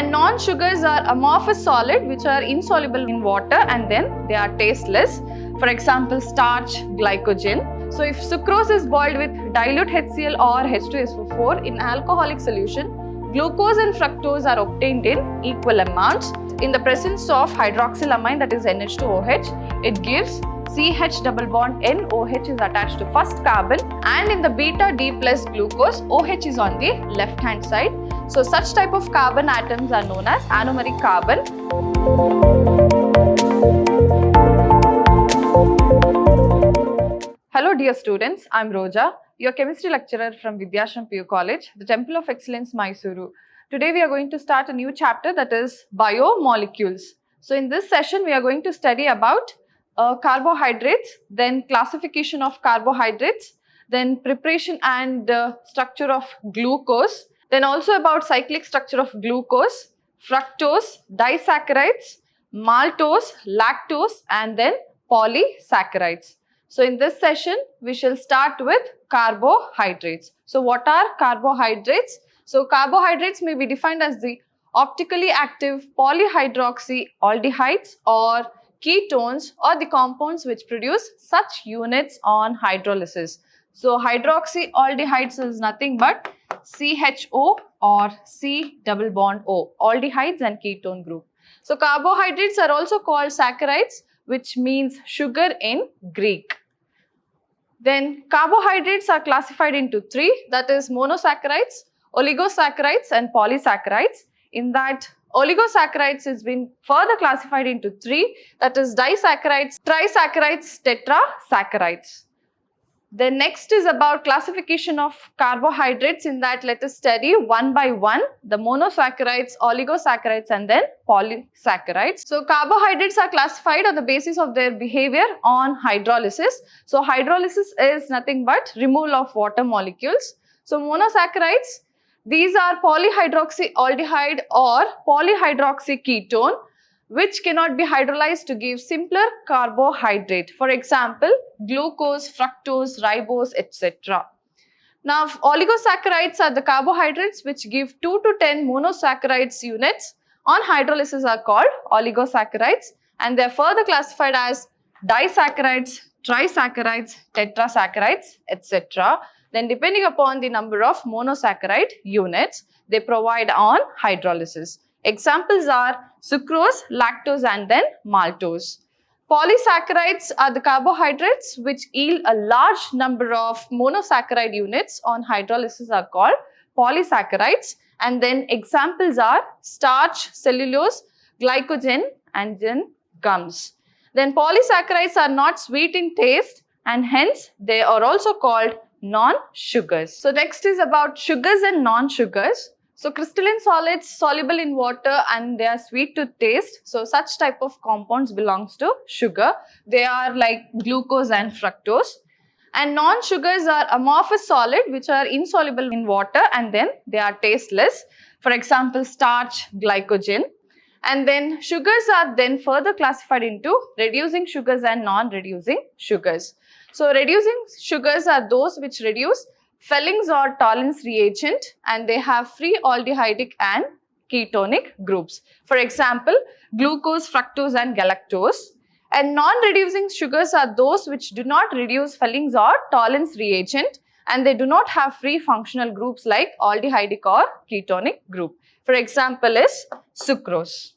And non-sugars are amorphous solid which are insoluble in water and then they are tasteless. For example, starch, glycogen. So if sucrose is boiled with dilute HCl or H2SO4 in alcoholic solution, glucose and fructose are obtained in equal amounts. In the presence of hydroxylamine, that is NH2OH, it gives CH double bond NOH is attached to first carbon, and in the beta D plus glucose, OH is on the left hand side. So such type of carbon atoms are known as anomeric carbon. Hello dear students, I am Roja, your chemistry lecturer from Vidhyaashram PU College, the Temple of Excellence, Mysuru. Today we are going to start a new chapter, that is Biomolecules. So in this session we are going to study about carbohydrates, then classification of carbohydrates, then preparation and structure of glucose, then also about cyclic structure of glucose, fructose, disaccharides, maltose, lactose, and then polysaccharides. So in this session, we shall start with carbohydrates. So what are carbohydrates? So carbohydrates may be defined as the optically active polyhydroxy aldehydes or ketones or the compounds which produce such units on hydrolysis. So hydroxyaldehydes is nothing but CHO or C double bond O, aldehydes and ketone group. So carbohydrates are also called saccharides, which means sugar in Greek. Then carbohydrates are classified into three, that is monosaccharides, oligosaccharides and polysaccharides. In that, oligosaccharides has been further classified into three, that is disaccharides, trisaccharides, tetrasaccharides. Then next is about classification of carbohydrates. In that, let us study one by one the monosaccharides, oligosaccharides and then polysaccharides. So carbohydrates are classified on the basis of their behavior on hydrolysis. So hydrolysis is nothing but removal of water molecules. So monosaccharides, these are polyhydroxyaldehyde or polyhydroxy ketone which cannot be hydrolyzed to give simpler carbohydrate. For example, glucose, fructose, ribose, etc. Now, oligosaccharides are the carbohydrates which give 2 to 10 monosaccharides units on hydrolysis are called oligosaccharides, and they are further classified as disaccharides, trisaccharides, tetrasaccharides, etc. Then depending upon the number of monosaccharide units they provide on hydrolysis. Examples are sucrose, lactose and then maltose. Polysaccharides are the carbohydrates which yield a large number of monosaccharide units on hydrolysis are called polysaccharides, and then examples are starch, cellulose, glycogen and then gums. Then polysaccharides are not sweet in taste and hence they are also called non-sugars. So next is about sugars and non-sugars. So crystalline solids soluble in water and they are sweet to taste. So such type of compounds belongs to sugar. They are like glucose and fructose. And non-sugars are amorphous solid which are insoluble in water and then they are tasteless. For example, starch, glycogen. And then sugars are then further classified into reducing sugars and non-reducing sugars. So reducing sugars are those which reduce Fellings or Tollens reagent and they have free aldehydic and ketonic groups. For example, glucose, fructose and galactose. And non-reducing sugars are those which do not reduce Fellings or Tollens reagent and they do not have free functional groups like aldehydic or ketonic group. For example is sucrose.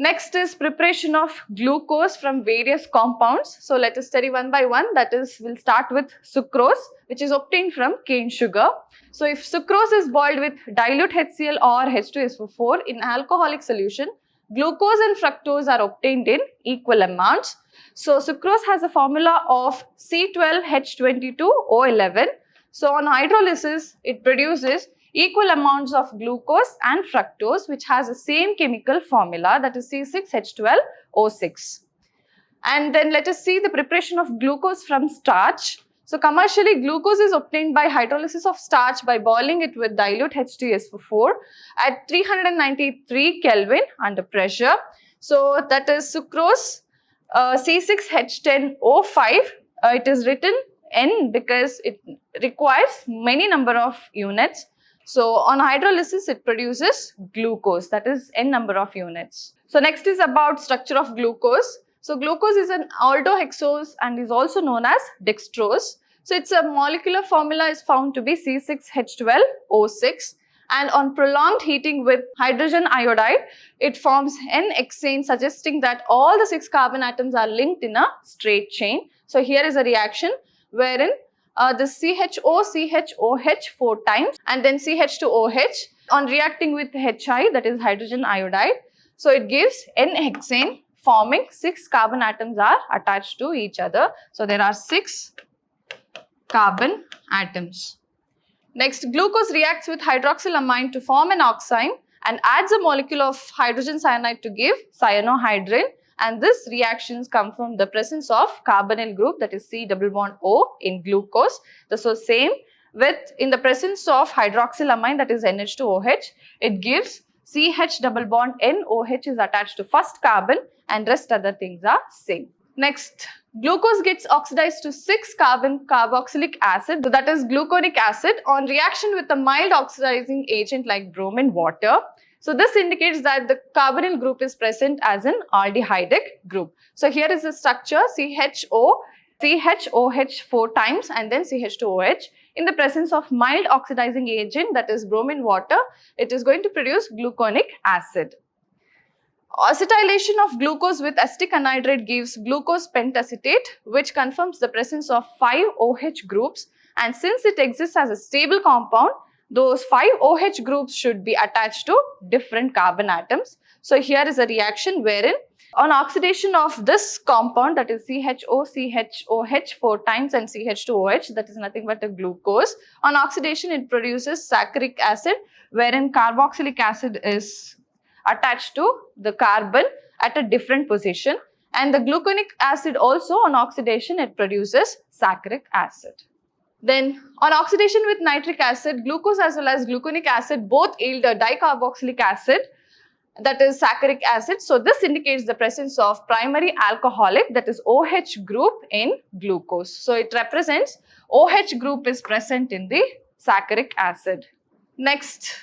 Next is preparation of glucose from various compounds. So let us study one by one. That is, we'll start with sucrose, which is obtained from cane sugar. So if sucrose is boiled with dilute HCl or H2SO4 in alcoholic solution, glucose and fructose are obtained in equal amounts. So sucrose has a formula of C12H22O11. So on hydrolysis, it produces equal amounts of glucose and fructose which has the same chemical formula, that is C6H12O6. And then let us see the preparation of glucose from starch. So commercially, glucose is obtained by hydrolysis of starch by boiling it with dilute H2SO4 at 393 Kelvin under pressure. So that is sucrose C6H10O5. It is written N because it requires many number of units. So on hydrolysis, it produces glucose, that is n number of units. So next is about structure of glucose. So glucose is an aldohexose and is also known as dextrose. So its a molecular formula is found to be C6H12O6, and on prolonged heating with hydrogen iodide, it forms N-hexane, suggesting that all the 6 carbon atoms are linked in a straight chain. So here is a reaction wherein the CHO 4 times and then CH2OH on reacting with HI, that is hydrogen iodide. So it gives N-hexane, forming 6 carbon atoms are attached to each other. So there are 6 carbon atoms. Next, glucose reacts with hydroxylamine to form an oxime and adds a molecule of hydrogen cyanide to give cyanohydrin, and this reactions come from the presence of carbonyl group, that is C double bond O in glucose. So same with in the presence of hydroxylamine, that is NH2OH, it gives CH double bond NOH is attached to first carbon and rest other things are same. Next, glucose gets oxidized to 6-carbon carboxylic acid, so that is gluconic acid, on reaction with a mild oxidizing agent like bromine water. So this indicates that the carbonyl group is present as an aldehydic group. So here is the structure CHOH 4 times and then CH2OH. In the presence of mild oxidizing agent, that is bromine water, it is going to produce gluconic acid. Acetylation of glucose with acetic anhydride gives glucose pentacetate, which confirms the presence of 5 OH groups, and since it exists as a stable compound, those 5 OH groups should be attached to different carbon atoms. So here is a reaction wherein on oxidation of this compound, that is CHOH 4 times and CH2OH, that is nothing but a glucose. On oxidation, it produces saccharic acid, wherein carboxylic acid is attached to the carbon at a different position, and the gluconic acid also on oxidation, it produces saccharic acid. Then on oxidation with nitric acid, glucose as well as gluconic acid both yield a dicarboxylic acid, that is saccharic acid. So this indicates the presence of primary alcoholic, that is OH group in glucose. So it represents OH group is present in the saccharic acid. Next,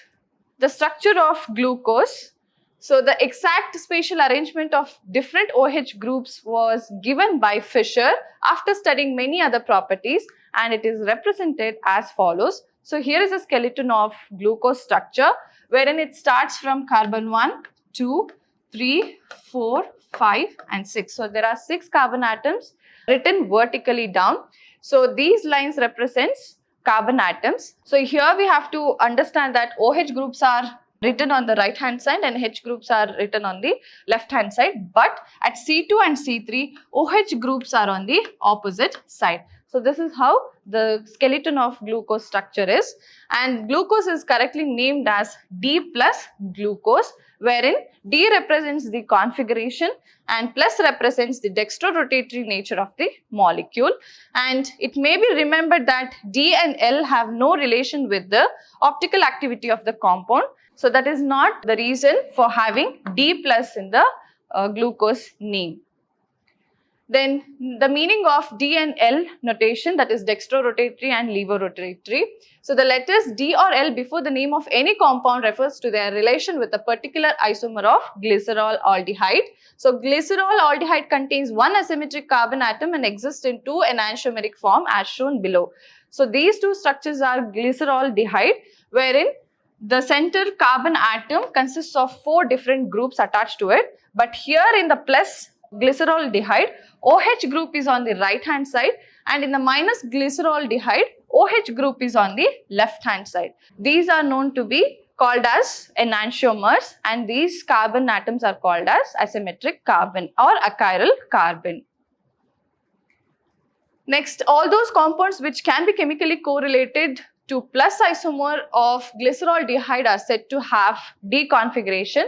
the structure of glucose. So the exact spatial arrangement of different OH groups was given by Fischer after studying many other properties, and it is represented as follows. So here is a skeleton of glucose structure wherein it starts from carbon 1, 2, 3, 4, 5 and 6. So there are 6 carbon atoms written vertically down. So these lines represents carbon atoms. So here we have to understand that OH groups are written on the right hand side and H groups are written on the left hand side, but at C2 and C3 OH groups are on the opposite side. So this is how the skeleton of glucose structure is, and glucose is correctly named as D plus glucose, wherein D represents the configuration and plus represents the dextrorotatory nature of the molecule, and it may be remembered that D and L have no relation with the optical activity of the compound. So that is not the reason for having D plus in the glucose name. Then the meaning of D and L notation, that is dextrorotatory and levorotatory. So the letters D or L before the name of any compound refers to their relation with a particular isomer of glycerol aldehyde. So glycerol aldehyde contains one asymmetric carbon atom and exists in 2 enantiomeric form as shown below. So these two structures are glyceraldehyde, wherein the center carbon atom consists of 4 different groups attached to it, but here in the plus glyceraldehyde, OH group is on the right hand side, and in the minus glyceraldehyde, OH group is on the left hand side. These are known to be called as enantiomers, and these carbon atoms are called as asymmetric carbon or achiral carbon. Next, all those compounds which can be chemically correlated to plus isomer of glyceraldehyde are said to have D configuration,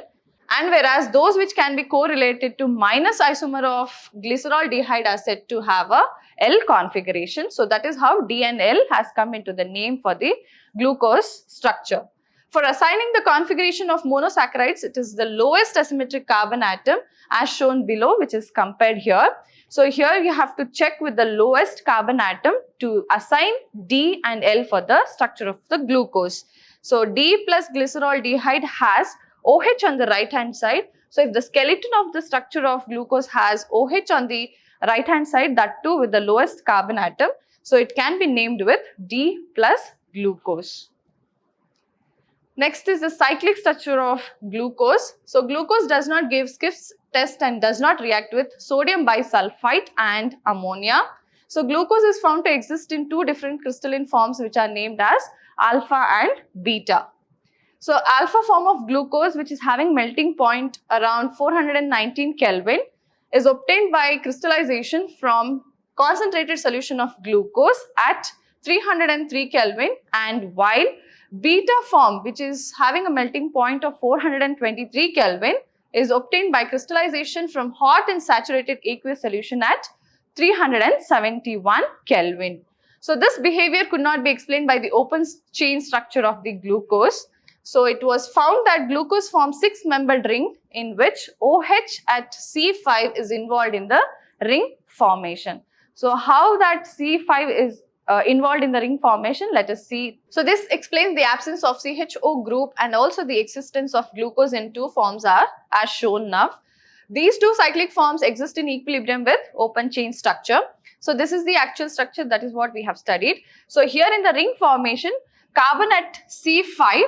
and whereas those which can be correlated to minus isomer of glyceraldehyde are said to have a L configuration. So that is how D and L has come into the name for the glucose structure. For assigning the configuration of monosaccharides, it is the lowest asymmetric carbon atom as shown below, which is compared here. So here you have to check with the lowest carbon atom to assign D and L for the structure of the glucose. So D plus glyceroldehyde has OH on the right hand side. So if the skeleton of the structure of glucose has OH on the right hand side, that too with the lowest carbon atom, so it can be named with D plus glucose. Next is the cyclic structure of glucose. So glucose does not give Schiff's test and does not react with sodium bisulfite and ammonia. So glucose is found to exist in two different crystalline forms which are named as alpha and beta. So alpha form of glucose, which is having melting point around 419 Kelvin, is obtained by crystallization from concentrated solution of glucose at 303 Kelvin, and while beta form, which is having a melting point of 423 Kelvin, is obtained by crystallization from hot and saturated aqueous solution at 371 Kelvin. So this behavior could not be explained by the open chain structure of the glucose. So it was found that glucose forms 6-membered ring in which OH at C5 is involved in the ring formation. So how that C5 is involved in the ring formation, let us see. So this explains the absence of CHO group and also the existence of glucose in two forms are as shown now. These two cyclic forms exist in equilibrium with open chain structure. So this is the actual structure, that is what we have studied. So here in the ring formation, carbon at C5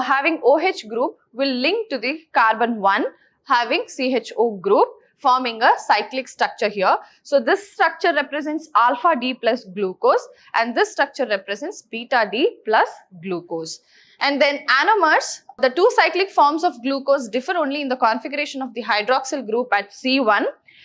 having OH group will link to the carbon 1 having CHO group, forming a cyclic structure here. So this structure represents alpha D plus glucose and this structure represents beta D plus glucose. And then anomers, the two cyclic forms of glucose differ only in the configuration of the hydroxyl group at C1.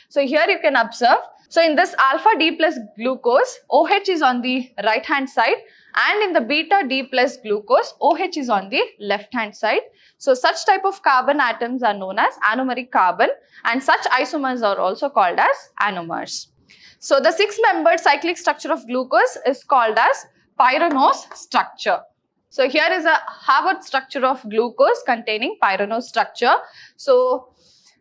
So here you can observe, so in this alpha D plus glucose, OH is on the right hand side, and in the beta D plus glucose, OH is on the left hand side. So such type of carbon atoms are known as anomeric carbon, and such isomers are also called as anomers. So the 6-membered cyclic structure of glucose is called as pyranose structure. So here is a Harvard structure of glucose containing pyranose structure. So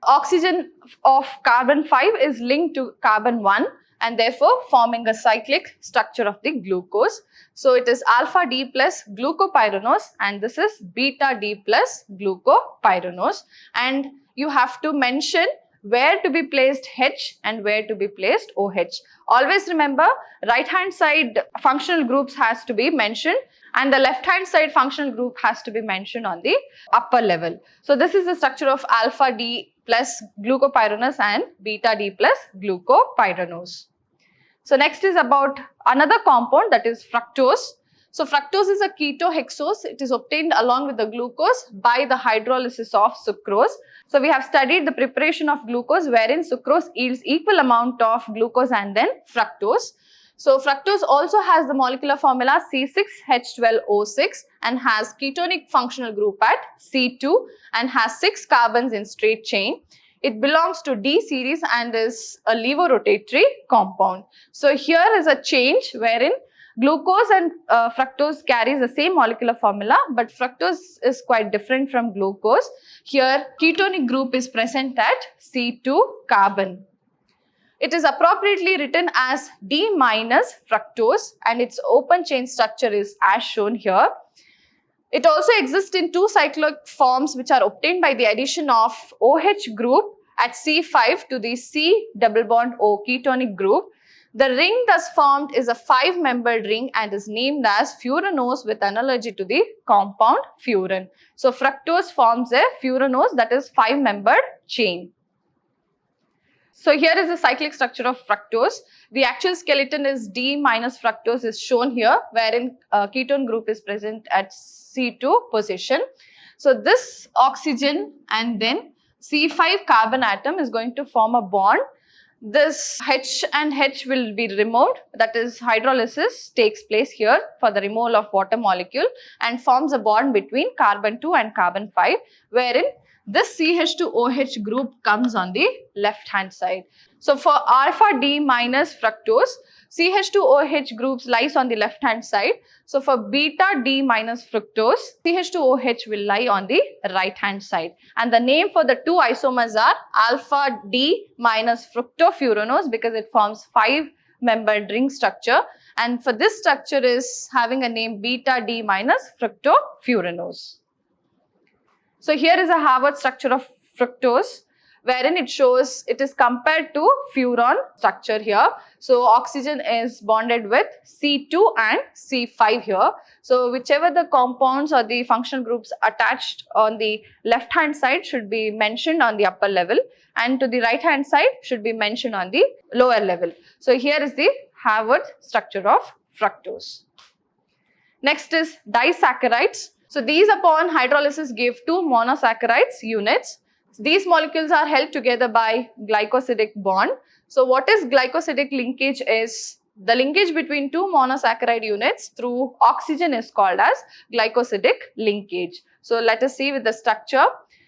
oxygen of carbon 5 is linked to carbon 1 and therefore forming a cyclic structure of the glucose. So it is alpha D plus glucopyranose and this is beta D plus glucopyranose, and you have to mention where to be placed H and where to be placed OH. Always remember, right hand side functional groups has to be mentioned and the left hand side functional group has to be mentioned on the upper level. So this is the structure of alpha D plus glucopyranose and beta D plus glucopyranose. So next is about another compound, that is fructose. So fructose is a ketohexose. It is obtained along with the glucose by the hydrolysis of sucrose. So we have studied the preparation of glucose wherein sucrose yields equal amount of glucose and then fructose. So fructose also has the molecular formula C6H12O6 and has ketonic functional group at C2 and has 6 carbons in straight chain. It belongs to D series and is a levorotatory compound. So here is a change wherein glucose and fructose carries the same molecular formula, but fructose is quite different from glucose. Here ketonic group is present at C2 carbon. It is appropriately written as D minus fructose and its open chain structure is as shown here. It also exists in two cyclic forms which are obtained by the addition of OH group at C5 to the C double bond O ketonic group. The ring thus formed is a 5-membered ring and is named as furanose with analogy to the compound furan. So fructose forms a furanose, that is 5-membered chain. So here is the cyclic structure of fructose. The actual skeleton is D minus fructose is shown here, wherein ketone group is present at C2 position. So this oxygen and then C5 carbon atom is going to form a bond. This H and H will be removed, that is hydrolysis takes place here for the removal of water molecule and forms a bond between carbon 2 and carbon 5, wherein this CH2OH group comes on the left hand side. So for alpha D minus fructose, CH2OH groups lies on the left hand side. So for beta D minus fructose, CH2OH will lie on the right hand side. And the name for the two isomers are alpha D minus fructofuranose because it forms 5 membered ring structure, and for this structure is having a name beta D minus fructofuranose. So here is a Harvard structure of fructose, wherein it shows it is compared to furan structure here. So oxygen is bonded with C2 and C5 here. So whichever the compounds or the functional groups attached on the left hand side should be mentioned on the upper level, and to the right hand side should be mentioned on the lower level. So here is the Harvard structure of fructose. Next is disaccharides. So these upon hydrolysis give two monosaccharides units. These molecules are held together by glycosidic bond. So what is glycosidic linkage is the linkage between two monosaccharide units through oxygen is called as glycosidic linkage. So let us see with the structure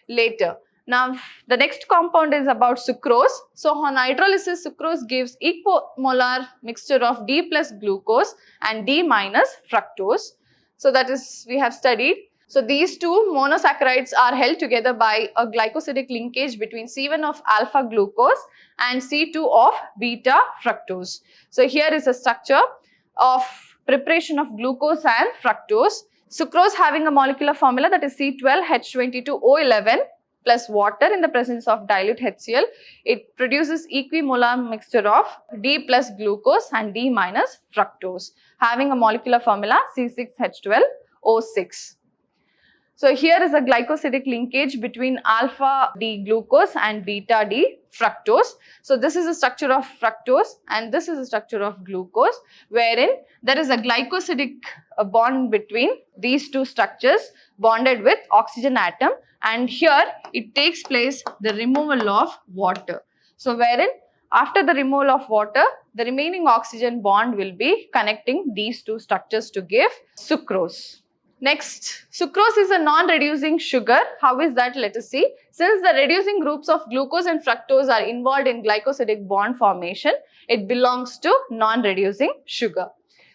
later. Now the next compound is about sucrose. So on hydrolysis, sucrose gives equimolar mixture of D plus glucose and D minus fructose. So that is we have studied. So these two monosaccharides are held together by a glycosidic linkage between C1 of alpha glucose and C2 of beta fructose. So here is a structure of preparation of glucose and fructose. Sucrose having a molecular formula that is C12H22O11 plus water in the presence of dilute HCl. It produces equimolar mixture of D plus glucose and D minus fructose, having a molecular formula C6H12O6. So here is a glycosidic linkage between alpha D glucose and beta D fructose. So this is a structure of fructose and this is a structure of glucose, wherein there is a glycosidic bond between these two structures bonded with oxygen atom, and here it takes place the removal of water. So wherein after the removal of water, the remaining oxygen bond will be connecting these two structures to give sucrose. Next, sucrose is a non-reducing sugar. How is that? Let us see. Since the reducing groups of glucose and fructose are involved in glycosidic bond formation, it belongs to non-reducing sugar.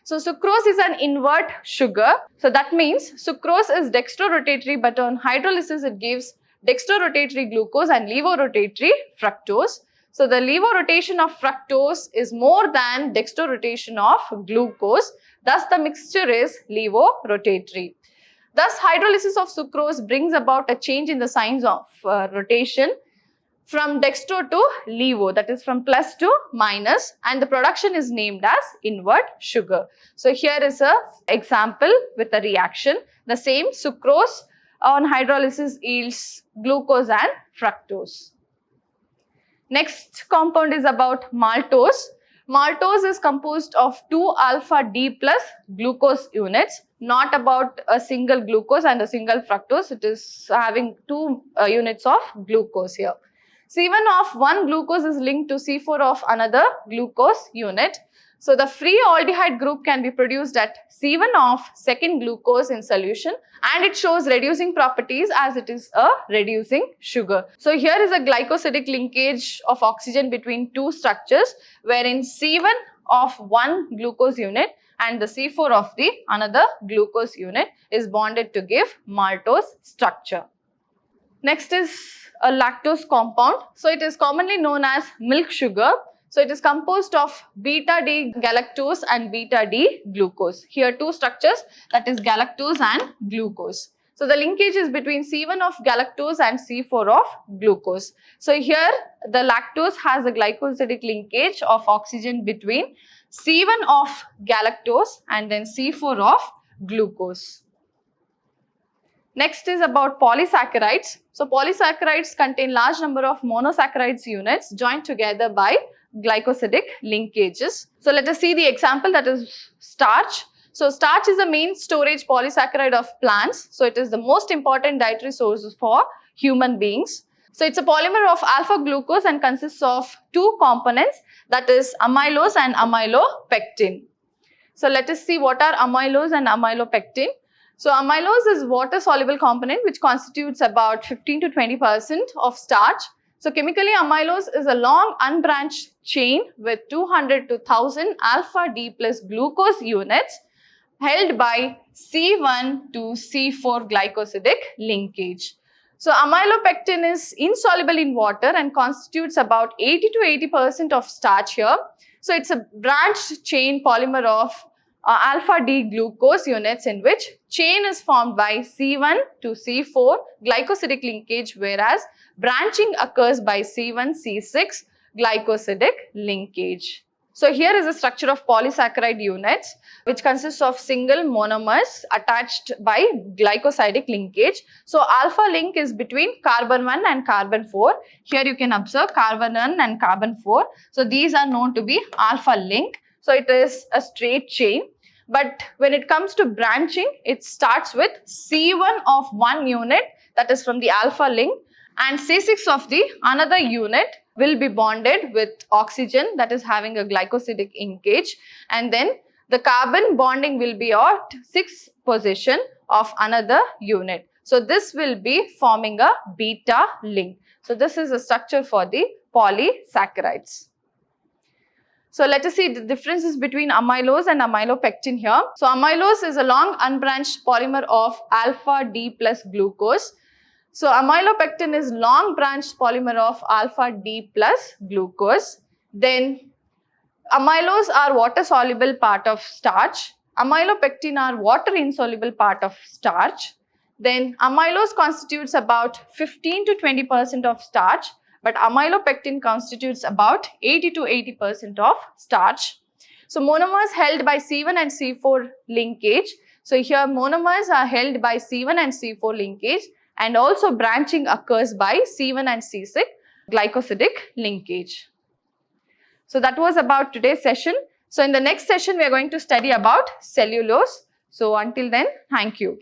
So sucrose is an invert sugar. So that means sucrose is dextrorotatory, but on hydrolysis it gives dextrorotatory glucose and levorotatory fructose. So the levo-rotation of fructose is more than dextrorotation of glucose. Thus, the mixture is levo-rotatory. Thus, hydrolysis of sucrose brings about a change in the signs of rotation from dextro to levo, that is from plus to minus, and the production is named as invert sugar. So here is an example with a reaction. The same sucrose on hydrolysis yields glucose and fructose. Next compound is about maltose. Maltose is composed of 2 alpha D plus glucose units, not about a single glucose and a single fructose. It is having 2 units of glucose here. C1 of one glucose is linked to C4 of another glucose unit. So the free aldehyde group can be produced at C1 of second glucose in solution, and it shows reducing properties as it is a reducing sugar. So here is a glycosidic linkage of oxygen between two structures, wherein C1 of one glucose unit and the C4 of the another glucose unit is bonded to give maltose structure. Next is a lactose compound. So it is commonly known as milk sugar. So it is composed of beta D galactose and beta D glucose. Here 2 structures, that is galactose and glucose. So the linkage is between C1 of galactose and C4 of glucose. So here the lactose has a glycosidic linkage of oxygen between C1 of galactose and then C4 of glucose. Next is about polysaccharides. So polysaccharides contain large number of monosaccharides units joined together by glycosidic linkages. So let us see the example, that is starch. So starch is the main storage polysaccharide of plants. So it is the most important dietary source for human beings. So it's a polymer of alpha glucose and consists of 2 components, that is amylose and amylopectin. So let us see what are amylose and amylopectin. So amylose is water soluble component which constitutes about 15 to 20% of starch. So chemically, amylose is a long unbranched chain with 200 to 1000 alpha D plus glucose units held by C1 to C4 glycosidic linkage. So amylopectin is insoluble in water and constitutes about 80 to 80% of starch here. So it's a branched chain polymer of alpha D glucose units in which chain is formed by C1 to C4 glycosidic linkage, whereas branching occurs by C1 C6 glycosidic linkage. So here is the structure of polysaccharide units, which consists of single monomers attached by glycosidic linkage. So alpha link is between carbon 1 and carbon 4. Here you can observe carbon 1 and carbon 4. So these are known to be alpha link. So it is a straight chain. But when it comes to branching, it starts with C1 of one unit, that is from the alpha link, and C6 of the another unit will be bonded with oxygen, that is having a glycosidic linkage, and then the carbon bonding will be at 6th position of another unit. So this will be forming a beta link. So this is the structure for the polysaccharides. So let us see the differences between amylose and amylopectin here. So amylose is a long unbranched polymer of alpha D plus glucose. So amylopectin is long branched polymer of alpha D plus glucose. Then amylose are water soluble part of starch. Amylopectin are water insoluble part of starch. Then amylose constitutes about 15 to 20% of starch, but amylopectin constitutes about 80 to 80% of starch. So monomers held by C1 and C4 linkage. So here monomers are held by C1 and C4 linkage, and also branching occurs by C1 and C6 glycosidic linkage. So that was about today's session. So in the next session, we are going to study about cellulose. So until then, thank you.